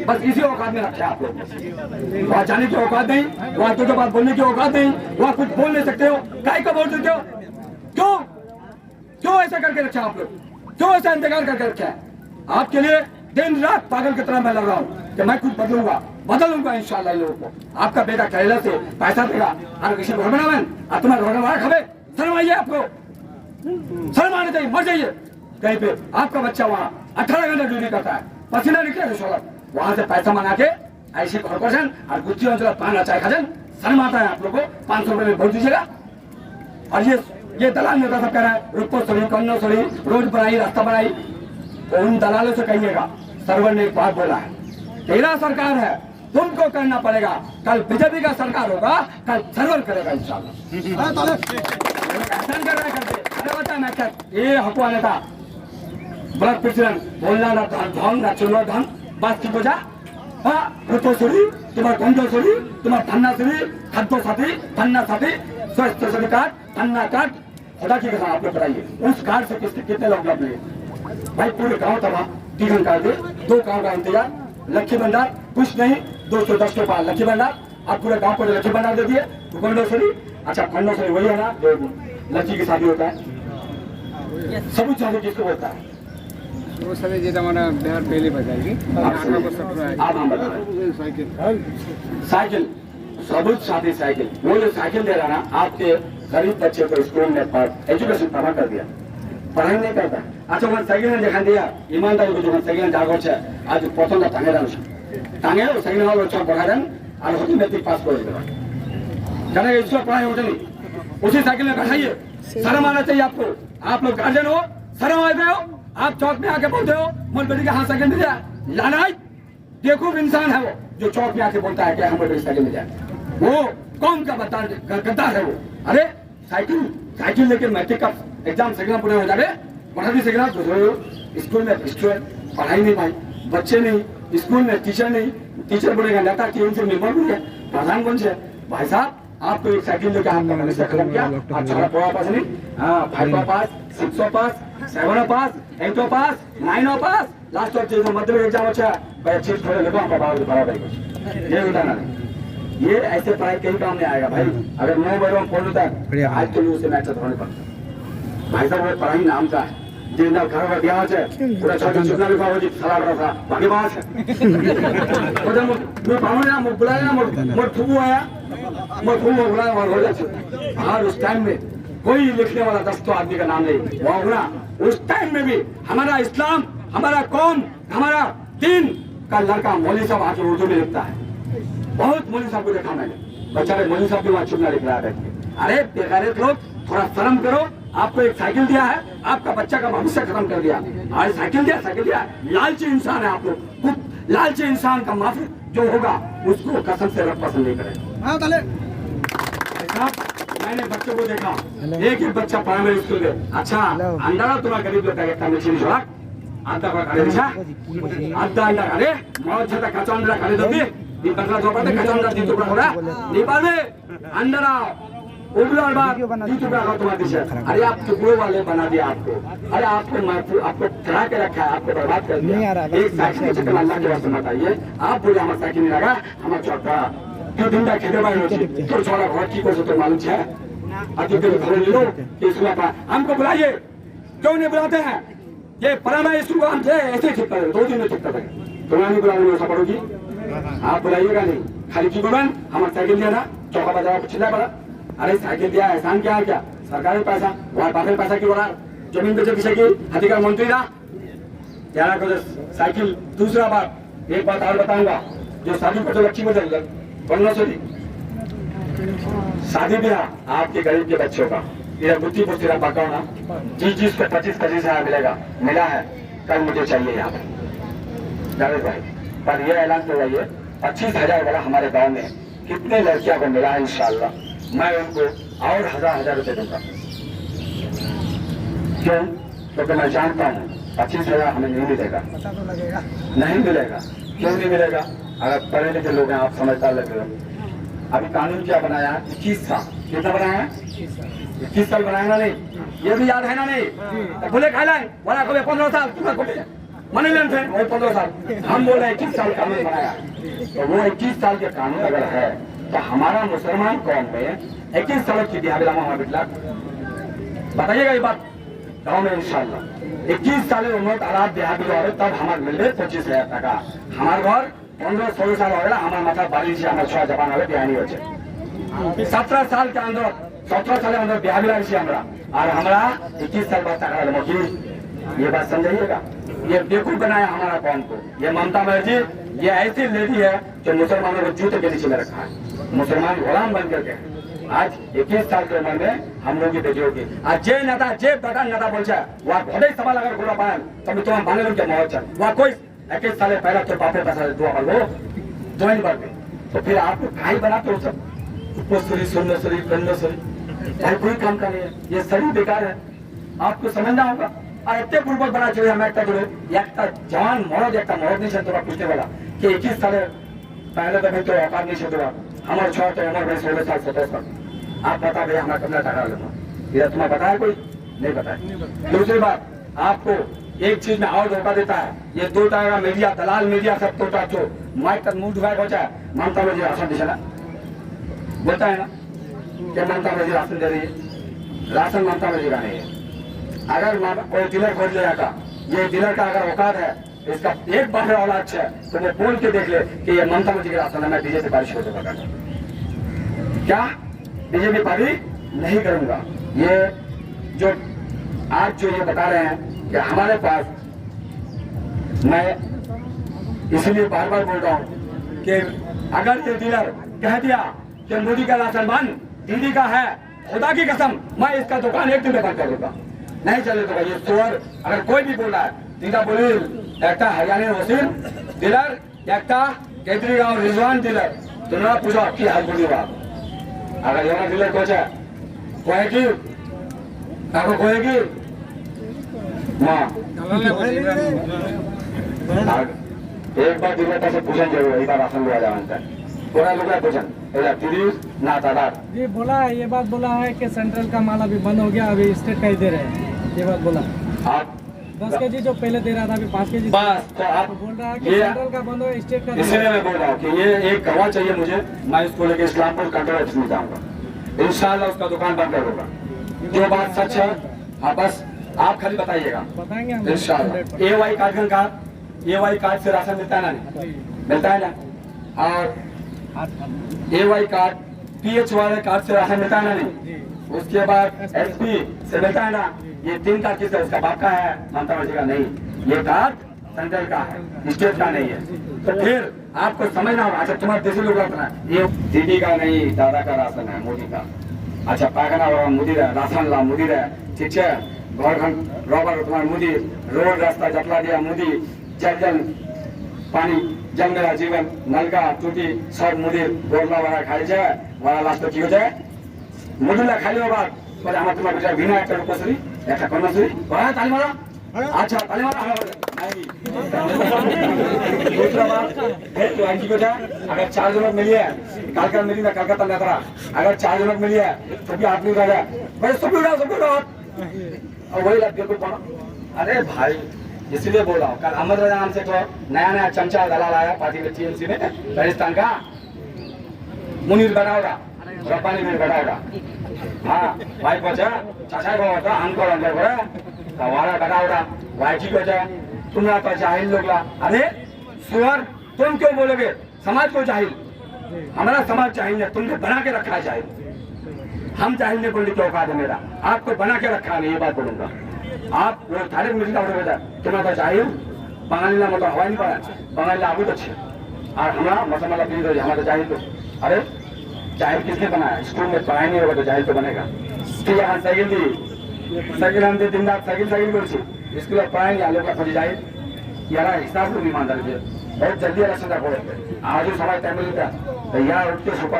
Speaker 1: बस इसी औकात में रखे आप लोग। वहाँ जाने की औकात नहीं, वहाँ तो बात बोलने की औकात नहीं, वहाँ कुछ बोल नहीं सकते हो, काय को बोल देते हो? क्यों क्यों ऐसा करके रखा आप लोग? क्यों ऐसा इंतजार करके रखा है? आपके लिए दिन रात पागल की तरह मैं लग रहा हूँ कि मैं कुछ बदलूंगा इंशाल्लाह। लोगों को आपका बेटा केरला से पैसा देगा और किसी घर बनावे और तुम्हारा घर बना खबे, शर्म आइए आपको, शर्म आने चाहिए, मर जाइए कहीं पे। आपका बच्चा वहाँ 18 घंटे ड्यूटी करता है, पसीना निकले सोलह, वहां से पैसा मंगा के ऐसी कॉर्पोरेशन और गुच्ची अंचल पान चाय खाजन, शर्म आता है आप लोगों को? 500 रुपए में वोट दीजिएगा। और ये दलाल नेता सब कह रहा है रुपो सड़ी कन्नो सड़ी, रोड बनाई, रास्ता बनाई। तो उन दलालों से कहिएगा सर्वर ने एक बात बोला है, तेरा सरकार है, तुमको करना पड़ेगा। कल बीजेपी का सरकार होगा, कल सर्वर करेगा इंशाल्लाह। ये हकुआ नेता ब्लड प्रेसिडेंट बोलना ना धन ना चुनवा धन बात की बोझा। हाँ रुपो सड़ी तुम्हारा गंडो सड़ी, तुम्हारा धन्ना सड़ी, खाद्य साथी धन्ना साथी, स्वास्थ्य साथी कार्ड, धन्ना कार्ड, खुदा की कसम आप लोग बताइए उस कार्ड से कितने लोग लाभ लिए? भाई पूरे गांव तबाह, 3 कार्ड दे, 2 गांव का इंतजार, लक्ष्मी भंडार कुछ नहीं, 210 के पास लक्ष्मी भंडार, आप पूरे गांव को लक्ष्मी भंडार दे दिए। गंडो सड़ी, अच्छा गंडो सड़ी वही है ना जो लड़की की शादी होता है, सबूत शादी किसको बोलता है?
Speaker 3: वो सर ये हमारा बिहार पहले बताएगी।
Speaker 1: आप हम बताएं साइकिल, सबूत शादी साइकिल, वो जो साइकिल दे रहा ना आपके गरीब बच्चे को स्कूल में एजुकेशन तबाह कर दिया, पढ़ाई नहीं करता। अच्छा वो साइकिल देखा दिया ईमानदारी को जो साइकिल जागो आज प्रथम टांगे टांगे साइकिल वालों बढ़ा दें और होती मैट्रिक पास कर देगा, स्कूल पढ़ाई होते नहीं, उसी साइकिल में बैठाइए। शर्म आना चाहिए आपको, आप लोग गार्जियन हो, शर्म आ गए हो। आप चौक में आके बोलते हो मोर बेटी का हाथ साइकिल मिल जाए, लाना देखो इंसान है वो जो चौक में आके बोलता है कि हमारे बेटी साइकिल मिल जाए, वो कौन का गद्दार है वो। अरे साइकिल लेके मैट्रिक का एग्जाम सेकंड पूरे हो जाए, पढ़ा भी सेकंड स्कूल में पढ़ाई नहीं पाई, बच्चे नहीं स्कूल में, टीचर नहीं, टीचर बोलेगा नेता की उनसे मेंबर बन गया, प्रधान बन जाए। भाई साहब आपको एक साइकिल लेके आपका मनुष्य खत्म किया, अच्छा पास नहीं, हाँ 5 पास 6 पास 7 पास 8 पास 9 पास लास्ट जो मध्य एग्जाम अच्छा अच्छे थोड़े लोगों का बराबर ये होता ना, ये ऐसे पढ़ाई कहीं काम नहीं आएगा भाई। अगर 9 बजे में फोन होता है आज के लिए उसे मैच होने पड़ता। भाई साहब वो पढ़ाई नाम का है, जिन घर का ब्याह है पूरा छोटा चुना लिखा हो जी साला बड़ा था बाकी बात है मैं पाऊँ ना मैं बुलाया ना मोर फूबू आया मैं फूबू बुलाया और हो जाते। और उस टाइम में कोई लिखने वाला 10 आदमी का नाम नहीं हुआ होना। उस टाइम में भी हमारा इस्लाम, हमारा कौम, हमारा दीन का लड़का मौलवी साहब आके उर्दू में लिखता है। बहुत मौलवी साहब को देखा मैंने, बेचारे मौलवी साहब भी वहाँ चुपना लिख रहा है। अरे बेगारे लोग थोड़ा शर्म करो, आपको एक साइकिल दिया है, आपका बच्चा का भविष्य खत्म कर दिया। आज साइकिल दिया, लालची इंसान है आप लोग। लालची इंसान का माफी जो होगा उसको कसम से रब पसंद नहीं करेगा। मैंने बच्चों को देखा, एक बच्चा प्राइमरी स्कूल में, अच्छा अंडा तुम्हारा गरीब लोग का मिशन छोड़ा अंडा खाने दिशा अंडा खाने मौत छता कच्चा अंडा खाने दो दी बंगला जो पड़ता कच्चा अंडा दी टुकड़ा होगा नेपाल में अंडा उबला बात दी टुकड़ा का तुम्हारा दिशा। अरे आप टुकड़ों वाले बना दिया आपको, अरे आपको चढ़ा के रखा है, आपको बर्बाद कर दिया। एक साइकिल के चक्कर अल्लाह के वास्ते मत आइए। आप बोले हमारा साइकिल नहीं लगा, हमारा चौका क्यों दिन का खेले भाई होती तो छोड़ा घर की को तो मालूम है अति के घर ले लो इसमें हमको बुलाइए, क्यों नहीं बुलाते हैं? ये पराना स्कूल को हम थे ऐसे ठीक कर 2 दिन में ठीक कर देंगे, तुम्हारी बुलाने में पड़ोगी आप बुलाइएगा नहीं। खाली की गुमान हमारा साइकिल दिया ना चौका बाजार को चिल्ला पड़ा। अरे साइकिल दिया एहसान क्या है? क्या सरकारी पैसा वहाँ बाहर पैसा की बोला जमीन बेचे पीछे की अधिकार मंत्री था यार को साइकिल। दूसरा बात एक बात और बताऊंगा, जो शादी पर जो बच्ची को बनना चाहिए शादी ब्याह आपके गरीब के बच्चों का ये बुद्धि पुष्टि पका होना चीज को 25-25 मिलेगा, मिला है कल मुझे चाहिए यहाँ पर जावेद भाई। पर यह ऐलान कर रही है 25,000 वाला हमारे गांव में कितने लड़कियों को मिला है इंशाल्लाह मैं उनको और 1000 रुपए दूंगा। क्यों? क्योंकि मैं जानता हूँ 25,000 हमें नहीं मिलेगा,
Speaker 3: पता तो लगेगा।
Speaker 1: नहीं मिलेगा। क्यों नहीं मिलेगा? अगर पढ़े लिखे लोग हैं, आप समझदार लग रहे हो। अभी कानून क्या बनाया है? 21 साल। कितना बनाया है? 21 साल बनाया ना नहीं? ये भी याद है ना नहीं? तो बोले खाए लाए बोला कभी 15 साल तुम्हें बोले मनी लेन थे वही 15 साल। हम बोले 21 साल कानून बनाया, तो वो 21 साल के कानून अगर है तो हमारा मुसलमान कौम में 21 साल की बिहार हमारा बिटला बताइएगा ये बात गाँव में इंशाल्लाह 21 साल उम्र आराम बिहार बिलो तब हमारे मिले 25,000 টাকা। हमारे घर 15-16 साल हो हमारा माथा बारी से हमारे छोड़ा जापान वाले बिहानी हो 17 साल के अंदर 17 साल अंदर बिहार मिला हमारा और हमारा 21 साल बाद टाका मौकी। ये बात समझाइएगा। ये बेवकूफ बनाया हमारा कौम को। ये ममता बनर्जी ये ऐसी लेडी है जो मुसलमानों को जूते के नीचे में रखा है, मुसलमान गुलाम बन करके। आज 21 साल की उम्र में हम लोग की बेटियों की आज जे नेता जे प्रधान नेता बोल वहाँ घोड़े सवाल अगर घोड़ा पाए तब तुम माने लोग माहौल चल वहाँ कोई 21 साल पहले तो बापे पैसा दुआ कर लो ज्वाइन कर दे तो फिर आपको कहीं बनाते हो सब उपस्वरी सुन्नसरी कन्नसरी भाई कोई काम का नहीं है। ये सभी बेकार है, आपको समझना होगा। और इतने पूर्वक बना चाहिए हमें एक जवान मरद एक मरद नहीं তোমরা বুঝতে পারা कि 21 साल पहले तो भाई तो औकात नहीं তোমরা हमारे छोटे उम्र में 16 साल 17 साल आप बता भाई हमारा कितना टाका लेना ये तुम्हें पता है? कोई नहीं पता है। दूसरी बात आपको एक चीज में और धोखा देता है, ये 2 टाका मीडिया दलाल मीडिया सब तोटा तो माइक तक मुंह धुआई हो जाए ममता बनर्जी राशन दिशा ना बोलता है ना कि ममता बनर्जी राशन दे रही है, राशन ममता बनर्जी का नहीं है। अगर कोई डीलर खोज लेगा ये डीलर का अगर औकात है इसका एक बार वाला अच्छा है तो वो बोल के देख ले कि ये ममता बनर्जी के राशन है मैं बीजेपी बारिश हो जाऊंगा। क्या बीजेपी पारी नहीं करूंगा। ये जो आज जो ये बता रहे हैं कि हमारे पास, मैं इसलिए बार बार बोल रहा हूँ कि अगर ये डीलर कह दिया कि मोदी का राशन बंद दीदी का है, खुदा की कसम मैं इसका दुकान एक दिन में बंद कर दूंगा, नहीं चलेगा। ये चोर अगर कोई भी बोल रहा है दीदा बोली एक हरियाणा वसीम डीलर एक केजरीगांव रिजवान डीलर तुम्हारा पूछा की हाल बोली बात अगर यहाँ डीलर पहुंचा कोई माँ एक बार डीलर से पूछन जरूर एक बार राशन लिया जाता है पूरा लोग पूछन 30 ना तादाद
Speaker 3: ये बोला है, ये बात बोला है कि सेंट्रल का माल अभी बंद हो गया, अभी स्टेट का ही दे रहे हैं, ये बात बोला।
Speaker 1: आप
Speaker 3: 10 केजी जो पहले दे रहा था अभी 5 केजी
Speaker 1: बस तो आप
Speaker 3: बोल रहा है कि
Speaker 1: ये
Speaker 3: सेंट्रल का बंद हो स्टेट का।
Speaker 1: इसलिए मैं बोल रहा हूँ कि ये एक गवाह चाहिए मुझे, मैं इसको लेकर इस्लामपुर कंट्रोल में जाऊंगा, इंशाल्लाह उसका दुकान बंद कर दूंगा। जो बात सच है हाँ बस आप खाली बताइएगा
Speaker 3: बताएंगे हम
Speaker 1: इंशाल्लाह। AY कार्ड का AY कार्ड से राशन मिलता है ना नहीं? मिलता है ना? और AY कार्ड PH वाले कार्ड से राशन मिलता है ना नहीं? उसके बाद SP से मिलता है ना? ये 3 कार्ड किसका? उसका बाप का है, ममता बनर्जी का नहीं। ये कार्ड सेंट्रल का है, स्टेट का नहीं है। तो फिर आपको समझना होगा। अच्छा तुम्हारे देशी लोग अपना ये दीदी का नहीं दादा का राशन है मोदी का। अच्छा पायखाना वाला मोदी रहे, राशन ला मोदी रहे, ठीक है, घर घर रबर तुम्हारे मोदी, रोड रास्ता जपला दिया मोदी, जल पानी जल मेरा जीवन नलका टूटी सब मोदी बोलना वाला खाई जाए वाला लास्ट की हो जाए मोदी ला खाली बात पर हमारे तुम्हारे बेटा बिना एक रूपसरी एक कर्मसरी बड़ा ताली मारा। अच्छा ताली मारा नहीं। दूसरा बात है तो आईटी को जाए अगर 4 जनक मिली है कालका मिली ना कलकत्ता में करा अगर 4 जनक मिली है तो भी आदमी उठा जाए भाई सब उठा और वही लग बिल्कुल पड़ा। अरे भाई इसलिए बोल रहा हूँ कल अहमद रजा नाम से तो नया चमचा दलाल आया पार्टी में TMC में राजस्थान का मुनीर बनाओगा रब्बानी में बनाओगा। हाँ भाई पहुंचा चाचा को होता हमको अंदर पड़ा हमारा बनाओगा वाइटी को जाए तुम ना तो जाहिल लोग ला। अरे सुअर तुम क्यों बोलोगे समाज को जाहिल? हमारा समाज जाहिल है, तुमने बना के रखा है जाहिल। हम जाहिल ने बोलने की औकात है मेरा, आपको बना के रखा है, ये बात बोलूंगा। आप वो थारे मिलता हो तुम्हारा तो जाहिल बंगाली ना मतलब हवा नहीं पड़ा बंगाली आबू तो और हमारा मसला पीड़ हो हमारा जाहिल तो। अरे जाहिल किसने बनाया? स्कूल में पढ़ाई नहीं होगा तो जाहिल तो बनेगा। तो यहाँ साइकिल दी साइकिल हम दिन रात साइकिल कर स्कूल में पढ़ाई नहीं लोग खोजी जाहिल यार हिसाब को ईमानदार बहुत जल्दी इलेक्शन का बोले आज समय टाइम मिलता तो यार उठ के सुपा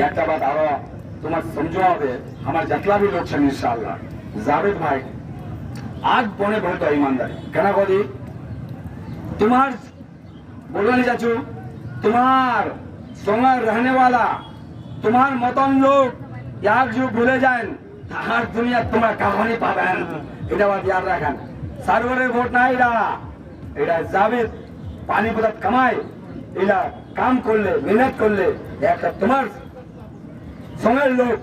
Speaker 1: একটা বাদ আরো তোমার সমঝো হবে আমার যতলা भी लोग छन इंशाल्लाह जावेद भाई आज बने बहुत ईमानदारी कहना बोली तुम्हार बोलो नहीं चाचू तुम्हार संगे रहने वाला तुम्हार मतन लोग यार जो भूले जाए हर दुनिया तुम्हारा कहानी पाबेन এটা বাদ याद রাখেন সার্ভারের ভোট না এটা জাবেদ পানি পদার্থ কামায় এরা কাম করলে মেহনত করলে একটা তোমার সঙ্গের লোক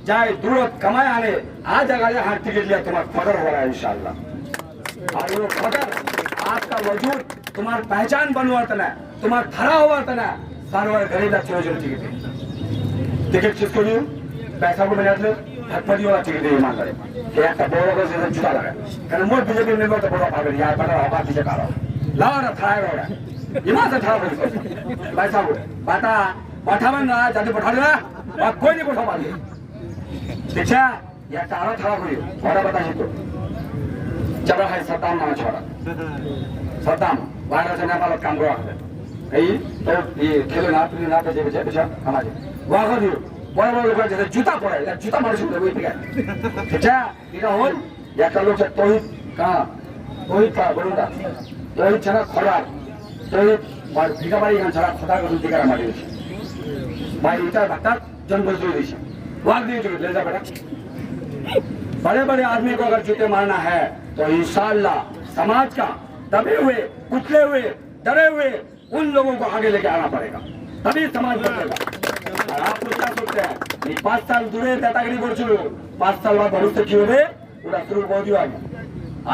Speaker 1: যায় দূরত কামায় আনে आज अगर हाथ टिकट लिया तुम्हारा फकर हो रहा है इंशाल्लाह और वो फकर आपका वजूद तुम्हारी पहचान बनवाता ना तुम्हारा खड़ा हुआ ना सर्वर गरीब चले टिकट किसको लियो पैसा को मिला लो हटपटी वाला टिकट দিয়ে মান করে কে একটা বড় করে সেটা জুতা লাগায় কারণ মোট বিজেপি মেম্বার তো বড় পাবে यार बड़ा आवाज দিতে পারো লাওরা থায় ওরা ইমাতে থায় বলছো ভাই সাহেব বাটা পাঠাবেন না যাতে পাঠাবে না আর कोई नहीं পাঠাবে अच्छा या तारा था कोई और बता तो चला है सद्दाम नाम छोड़ा सद्दाम बाहर से नेपाल काम करा है तो ये खेलो ना तुम ना पे जे बेचा हमारे वहां दियो बड़ा बड़ा लोग जैसे जूता पड़े या जूता मार सुन वही पे अच्छा इधर हो या कलो से तौहीद का तौहीद का बोलूंगा तौहीद छना खड़ा तौहीद और भिखाबाई का छड़ा खुदा को सुनती करा मारी भाई इधर भट्टा जन बजो दिशा वाग दिए जो ले जा बेटा बड़े बड़े आदमी को अगर जूते मारना है तो इंशाअल्लाह समाज का दबे हुए कुचले हुए डरे हुए उन लोगों को आगे लेके आना पड़ेगा तभी समाज बचेगा और आप लोग क्या सोचते हैं 5 साल दूरे दादागिरी করছিল 5 साल बाद भविष्य की होवे पूरा शुरू हो दिया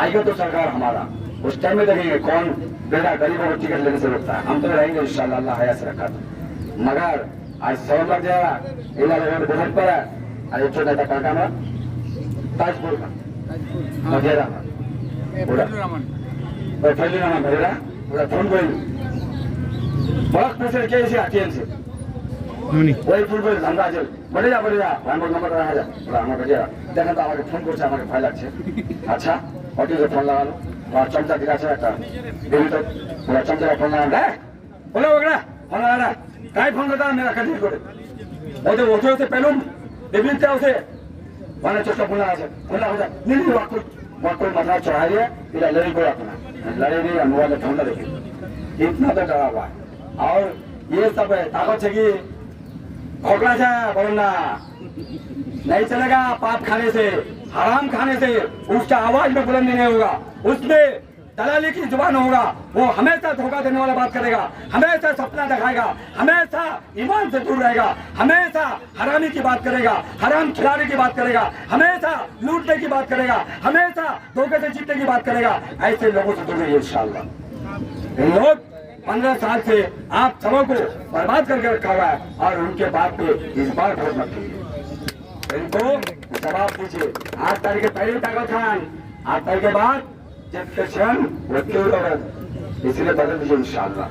Speaker 1: आएगा तो सरकार हमारा उस टाइम में देखेंगे कौन बेटा गरीबों को टिकट लेने से रोकता है हम तो रहेंगे इंशाअल्लाह अल्लाह हया से रखा मगर आज 100 लग जाएगा इला लोगों को बहुत पड़ा अरे छोटा सा काका में ताजपुर का मजेरा पूरा और फैली नाम भरेला पूरा फोन कोई बड़ा प्रेशर के ऐसे आतीन से वही फोन कोई धंधा चल बढ़े जा भाई नंबर रहा जा पूरा हमारा मजेरा देखा तो हमारे फोन করছে আমাকে ফাইল আছে अच्छा और जो फोन लगा लो और चमचा दिखा से একটা देवी तो पूरा चमचा फोन लगा दे बोलो वगैरह फोन लगा रहा काय फोन करता मेरा कंटिन्यू करे वो तो होते होते पहले देवी क्या उसे वाला चोटा फोन लगा से फोन लगा नहीं वाको मतलब चढ़ा दिया इधर लड़ी को अपना लड़े नहीं मोबाइल फोन ना देखे इतना तो डरा हुआ है और ये सब ताकत है कि खोखला है बोलना नहीं चलेगा पाप खाने से हराम खाने से उसका आवाज में बुलंदी नहीं होगा उसमें दलाली की जुबान होगा वो हमेशा धोखा देने वाला बात करेगा हमेशा सपना दिखाएगा हमेशा ईमान से दूर रहेगा हमेशा हरामी की बात करेगा हराम खिलाने की बात करेगा हमेशा लूटने की बात करेगा हमेशा धोखे से जीतने की बात करेगा ऐसे लोगों से दूर रहिए इंशाअल्लाह इन लोग 15 साल से आप सबों को बर्बाद करके रखा हुआ है और उनके बात पे इस बार वोट मत कीजिए इनको जवाब दीजिए 8 तारीख के पहले ताकत खान 8 तारीख के बाद इसलिए बदल दीजिए इंशाअल्लाह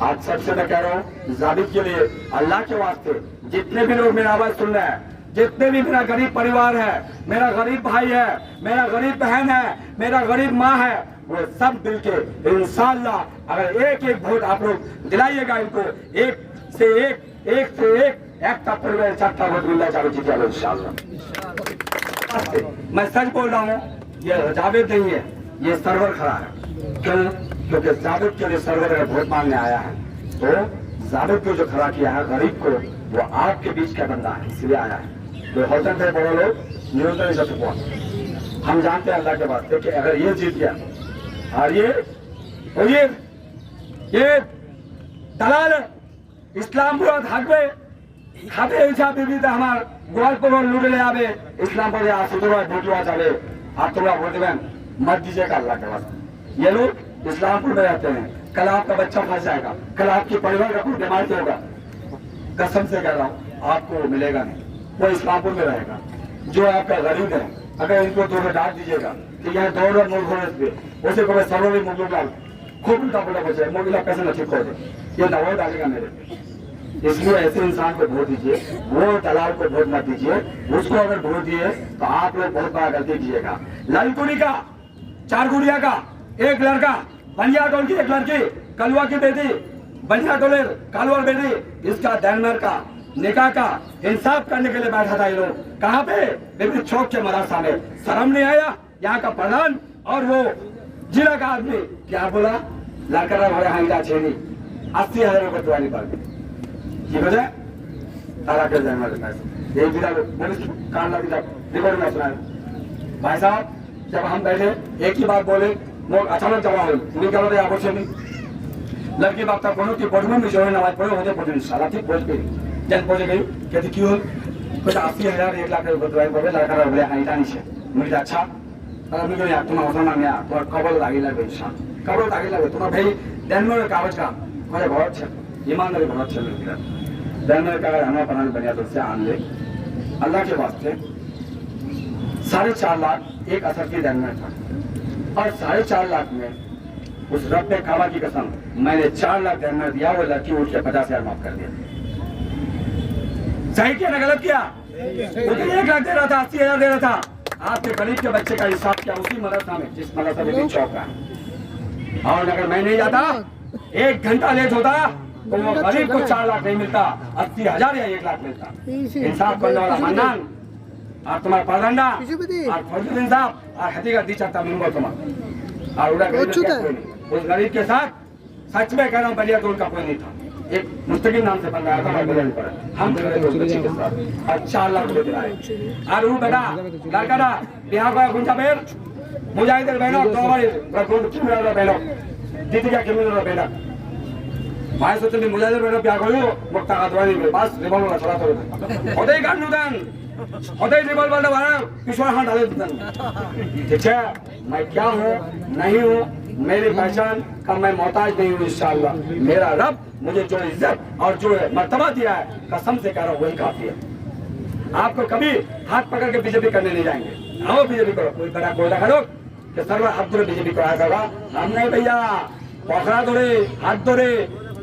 Speaker 1: आज सबसे मैं कह रहा हूँ जाबित के लिए अल्लाह के वास्ते जितने भी लोग मेरा आवाज सुन रहे हैं जितने भी मेरा गरीब परिवार है मेरा गरीब भाई है मेरा गरीब बहन है मेरा गरीब माँ है वो सब मिल के इंशाअल्लाह अगर एक एक वोट आप लोग दिलाइएगा इनको एक से एक का परिवार 4 वोट मिलना चाहिए इंशाअल्लाह मैं सच बोल रहा हूँ ये जावेद नहीं है ये सर्वर खड़ा है क्यों क्योंकि जावेद के लिए सर्वर अगर वोट मांगने आया है तो जावेद को जो खड़ा किया है गरीब को वो आपके बीच का बंदा है इसलिए आया है तो होते थे बड़े लोग निरंतर नहीं सकते हम जानते हैं अल्लाह के बाद देखिए अगर ये जीत गया और ये दलाल इस्लाम पूरा থাকবে খাবে হিসাব বিবিতে আমার গল্প লুটে ले आवे इस्लाम पर सुधरा ভোটুয়া যাবে আর তোমরা ভোট দেবেন मत दीजिएगा अल्लाह के वास्ते ये लोग इस्लामपुर में रहते हैं कल आपका बच्चा फंस जाएगा कल आपके परिवार का कोई बीमार होगा कसम से कह रहा हूँ आपको मिलेगा नहीं वो इस्लामपुर में रहेगा जो आपका गरीब है अगर इनको थोड़ा डांट दीजिएगा कि यहाँ दौड़ और मुल्क होने पे उसे को सर्वर मुल्क डाल खूब उल्टा पुल्टा बचे मोगिला पैसे न ठीक हो जाए ये दवाई डालेगा मेरे इसलिए ऐसे इंसान को वोट दीजिए वो दलाल को वोट मत दीजिए उसको अगर वोट दिए तो आप लोग बहुत बड़ा गलती कीजिएगा ललकुड़ी का 4 गुड़िया का एक लड़का बनिया टोल की एक लड़की कलुआ की बेटी बनिया टोलेर कालवर बेटी इसका दैनमेर का निकाह का इंसाफ करने के लिए बैठा था ये लोग। कहाँ पे? बिल्कुल चौक के मदरसा में। शर्म नहीं आया? यहाँ का प्रधान और वो जिला का आदमी क्या बोला? लड़का भरे हाईला छेनी 80,000 रुपये तुम्हारी पड़ गई। ये वजह तारा कर जाने वाले पैसे एक बिना पुलिस कान लगी जब रिकॉर्ड में सुना। भाई साहब जब हम बैठे एक ही बात बोले, लोग अचानक जमा हुई उन्हें क्या बोलते आगे नहीं लड़की बाप तक बोलो कि पढ़ने में जो है नमाज पढ़ो होते पढ़ने साला ठीक पहुंच गई। जन पहुंच गई कहती क्यों कुछ 80,000 1 लाख रुपये पड़े लड़का बोले हाईटा नहीं मुझे अच्छा तुम्हारा तुम्हारा कबल लागे लगे कबल लागे लगे तुम्हारा भाई डेनमार्क कागज का हमारे बहुत अच्छा ईमानदारी बहुत अच्छा मिलता है। डेनमार्क का हमारा बनाने बनिया तो उससे आन ले अल्लाह के वास्ते 4.5 लाख एक असर की डेनमार्क था और 4.5 लाख में उस रब ने काबा की कसम मैंने 4 लाख डेनमार्क दिया, वो लड़की उठ के 50,000 माफ कर दिया। सही किया ना गलत किया? मुझे 1 लाख दे रहा था 80,000 दे रहा था। आपके गरीब के बच्चे का हिसाब किया उसी मदरसा में जिस मदरसा में चौक है। और अगर मैं नहीं जाता 1 घंटा लेट होता तो वो गरीब को 4 लाख नहीं मिलता, 80,000 या 1 लाख मिलता। इंसाफ करने वाला मन्नान और तुम्हारा परदंडा और फौजुद्दीन साहब और हकीकत दी चाहता मिलूंगा तुम्हारा और उस गरीब के साथ सच में कह रहा हूँ बलिया तो उनका कोई नहीं था। एक मुस्तकिल नाम से बन रहा था हम खड़े थे उस बच्चे के साथ और 4 लाख रुपए दिलाए। और वो बेटा लड़का बिहार का गुंजा बेर मुजाहिद बहनों तो हमारी क्रिमिनल बहनों दीदी क्या क्रिमिनल बहना भाई सोचते मैं मुजाहिद बहनों क्या करूँ मुक्ता आदवानी में बस रिवॉल्वर चला तो होते ही गांड नुदान होते ही रिवॉल्वर वाला किशोर हाथ डाले ठीक है। मैं क्या हूँ नहीं हूँ मेरी पहचान का मैं मोहताज नहीं हूँ। इंशाअल्लाह मेरा रब मुझे जो इज्जत और जो मर्तबा दिया है कसम से कह रहा हूँ वही काफी है। आपको कभी हाथ पकड़ के बीजेपी करने नहीं जाएंगे। आओ बीजेपी करो कोई बड़ा कोयला करो कि सर्व हाथ धोरे बीजेपी कराया जाएगा। हम नहीं भैया पोखरा धोरे हाथ धोरे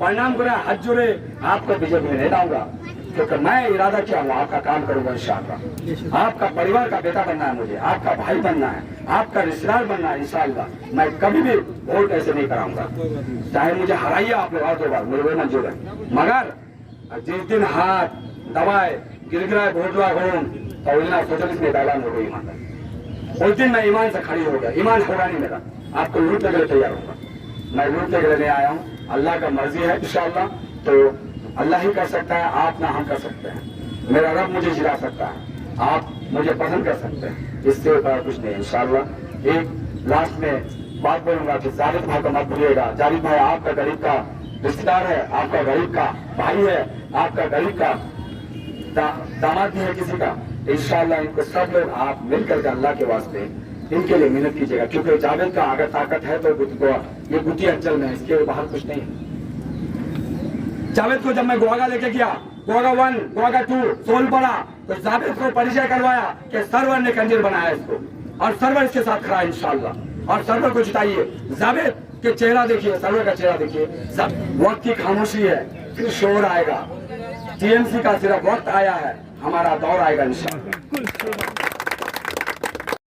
Speaker 1: परिणाम करे हाथ जोड़े आपको बीजेपी में नहीं लाऊंगा क्योंकि मैं इरादा किया हूँ आपका काम करूंगा इंशाअल्लाह। आपका परिवार का बेटा बनना है मुझे, आपका भाई बनना है, आपका रिश्तेदार बनना है इंशाअल्लाह। मैं कभी भी वोट ऐसे नहीं कराऊंगा चाहे मुझे हराइए आप लोग और 2 बार मुझे वही मंजूर है। मगर जिस दिन हाथ दबाए गिरगिराए वोटवा घूम तो उस दिन सोशलिस्ट में ऐलान हो गई ईमान उस दिन मैं ईमान से खड़ी हो गया। ईमान होगा नहीं मेरा, आपको लूटने के लिए तैयार होगा। मैं लूटने के लिए नहीं आया हूँ, अल्लाह का मर्जी है इंशाअल्लाह तो अल्लाह ही कर सकता है, आप ना हम कर सकते हैं। मेरा रब मुझे जिला सकता है, आप मुझे पसंद कर सकते हैं, इससे ऊपर कुछ नहीं इंशाअल्लाह। एक लास्ट में बात बोलूंगा कि जावेद भाई को मत भूलिएगा। जावेद भाई आपका गरीब का रिश्तेदार है, आपका गरीब का भाई है, आपका गरीब का दामाद भी है किसी का। इंशाअल्लाह इनको सब लोग आप मिलकर के अल्लाह के वास्ते इनके लिए मेहनत कीजिएगा क्योंकि जावेद का अगर ताकत है तो ये गुटी अंचल में इसके बाहर कुछ नहीं है। जावेद को जब मैं गुआगा लेके गया गुआगा 1 गुआगा 2 सोल पड़ा तो जावेद को परिचय करवाया कि सरवर ने कंजीर बनाया इसको और सरवर इसके साथ खड़ा है इंशाअल्लाह। और सरवर को जिताइए। जावेद के चेहरा देखिए, सरवर का चेहरा देखिए। वक्त की खामोशी है फिर शोर आएगा। टीएमसी का सिर्फ वक्त आया है, हमारा दौर आएगा इंशाअल्लाह।